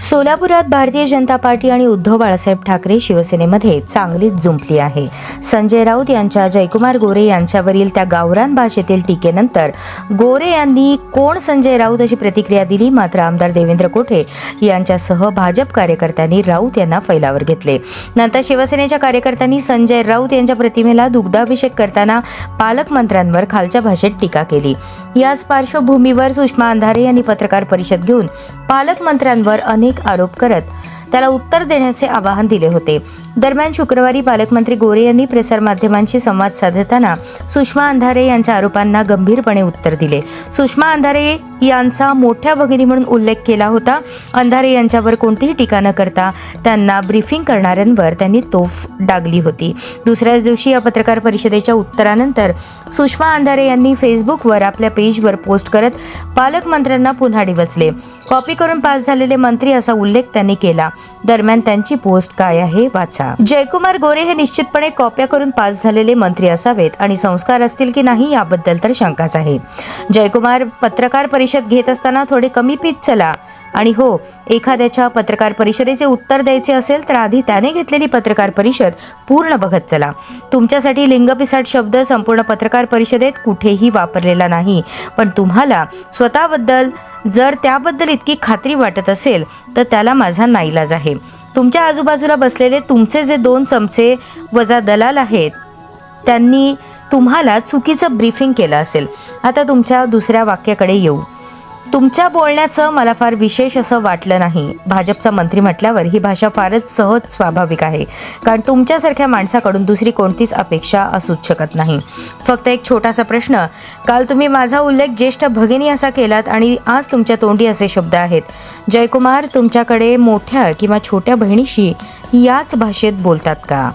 सोलापुरात भारतीय जनता पार्टी आणि उद्धव बाळासाहेब ठाकरे शिवसेनेमध्ये चांगलीच जुंपली आहे. संजय राऊत यांच्या जयकुमार गोरे यांच्यावरील त्या गावरान भाषेतील टीकेनंतर गोरे यांनी कोण संजय राऊत अशी प्रतिक्रिया दिली. मात्र आमदार देवेंद्र कोठे यांच्यासह भाजप कार्यकर्त्यांनी राऊत यांना फैलावर घेतले. नंतर शिवसेनेच्या कार्यकर्त्यांनी संजय राऊत यांच्या प्रतिमेला दुग्धाभिषेक करताना पालकमंत्र्यांवर खालच्या भाषेत टीका केली. याच पार्श्वभूमीवर सुषमा अंधारे यांनी पत्रकार परिषद घेऊन पालकमंत्र्यांवर अनेक आरोप करत त्याला उत्तर देण्याचे आवाहन दिले होते. दरम्यान शुक्रवारी पालकमंत्री गोरे यांनी प्रसारमाध्यमांशी संवाद साधताना सुषमा अंधारे यांच्या आरोपांना गंभीरपणे उत्तर दिले. सुषमा अंधारे यांचा मोठ्या भगिनी म्हणून उल्लेख केला होता. अंधारे यांच्यावर कोणतीही टीका न करता त्यांना ब्रीफिंग करणाऱ्यांवर त्यांनी तोफ डागली होती. दुसऱ्याच दिवशी या पत्रकार परिषदेच्या उत्तरानंतर सुषमा अंधारे यांनी फेसबुकवर आपल्या पेजवर पोस्ट करत पालकमंत्र्यांना पुन्हा डिवचले. कॉपी करून पास झालेले मंत्री असा उल्लेख त्यांनी केला. दरम्यान त्यांची पोस्ट काय आहे वाचा. जयकुमार गोरे हे निश्चितपणे कॉप्या करून पास झालेले मंत्री असावेत आणि संस्कार असतील की नाही याबद्दल तर शंकाच आहे. जयकुमार पत्रकार परिषद घेत असताना थोडे कमी पीत चला. आणि हो, एखाद्याच्या पत्रकार परिषदेचे उत्तर द्यायचे असेल तर आधी त्याने घेतलेली पत्रकार परिषद पूर्ण बघत चला. तुमच्यासाठी लिंगपिसाट शब्द संपूर्ण पत्रकार परिषदेत कुठेही वापरलेला नाही. पण तुम्हाला स्वतःबद्दल जर त्याबद्दल इतकी खात्री वाटत असेल तर त्याला माझा नाईलाज आहे. तुमच्या आजूबाजूला बसलेले तुमचे जे 2 चमचे वजा दलाल आहेत त्यांनी तुम्हाला चुकीचं ब्रीफिंग केलं असेल. आता तुमच्या दुसऱ्या वाक्याकडे येऊ. तुमच्या बोलण्याचं मला फार विशेष असं वाटलं नाही. भाजपचा मंत्री म्हटल्यावर ही भाषा फारच सहज स्वाभाविक आहे, कारण तुमच्यासारख्या माणसाकडून दुसरी कोणतीच अपेक्षा असूच शकत नाही. फक्त एक छोटासा प्रश्न. काल तुम्ही माझा उल्लेख ज्येष्ठ भगिनी असा केलात आणि आज तुमच्या तोंडी असे शब्द आहेत. जयकुमार तुमच्याकडे मोठ्या किंवा छोट्या बहिणीशी याच भाषेत बोलतात का?